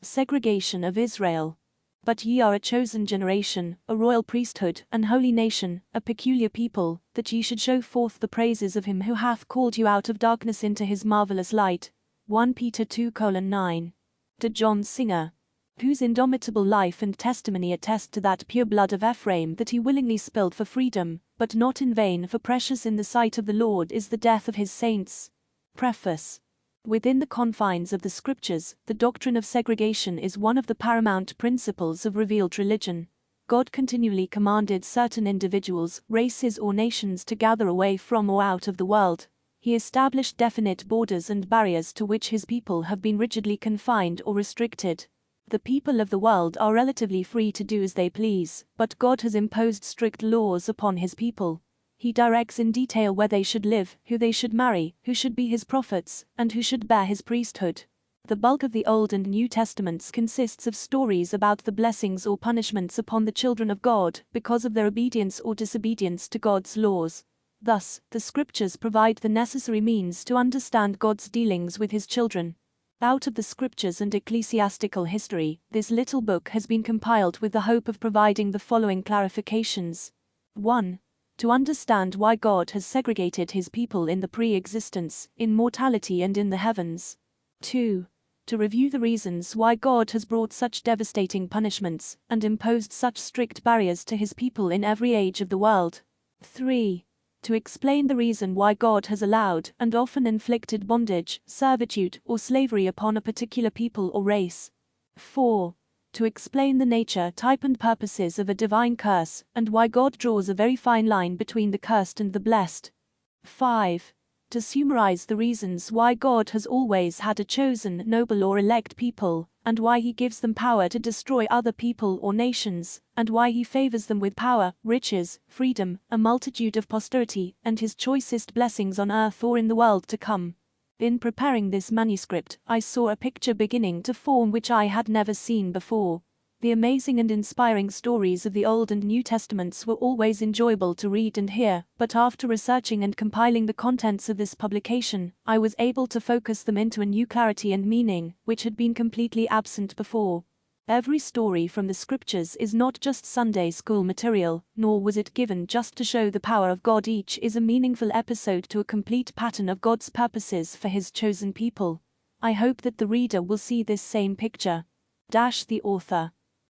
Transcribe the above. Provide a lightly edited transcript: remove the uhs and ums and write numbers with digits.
Segregation of Israel. But ye are a chosen generation, a royal priesthood, an holy nation, a peculiar people, that ye should show forth the praises of him who hath called you out of darkness into his marvelous light. 1 Peter 2:9. To John Singer, whose indomitable life and testimony attest to that pure blood of Ephraim that he willingly spilled for freedom, but not in vain, for precious in the sight of the Lord is the death of his saints. Preface. Within the confines of the Scriptures, the doctrine of segregation is one of the paramount principles of revealed religion. God continually commanded certain individuals, races or nations to gather away from or out of the world. He established definite borders and barriers to which his people have been rigidly confined or restricted. The people of the world are relatively free to do as they please, but God has imposed strict laws upon his people. He directs in detail where they should live, who they should marry, who should be his prophets, and who should bear his priesthood. The bulk of the Old and New Testaments consists of stories about the blessings or punishments upon the children of God because of their obedience or disobedience to God's laws. Thus, the Scriptures provide the necessary means to understand God's dealings with his children. Out of the Scriptures and ecclesiastical history, this little book has been compiled with the hope of providing the following clarifications. 1. To understand why God has segregated his people in the pre-existence, in mortality and in the heavens. 2. To review the reasons why God has brought such devastating punishments and imposed such strict barriers to his people in every age of the world. 3. To explain the reason why God has allowed and often inflicted bondage, servitude, or slavery upon a particular people or race. 4. To explain the nature, type and purposes of a divine curse, and why God draws a very fine line between the cursed and the blessed. 5. To summarize the reasons why God has always had a chosen, noble or elect people, and why he gives them power to destroy other people or nations, and why he favors them with power, riches, freedom, a multitude of posterity, and his choicest blessings on earth or in the world to come. In preparing this manuscript, I saw a picture beginning to form which I had never seen before. The amazing and inspiring stories of the Old and New Testaments were always enjoyable to read and hear, but after researching and compiling the contents of this publication, I was able to focus them into a new clarity and meaning, which had been completely absent before. Every story from the Scriptures is not just Sunday school material, nor was it given just to show the power of God. Each is a meaningful episode to a complete pattern of God's purposes for his chosen people. I hope that the reader will see this same picture. The author.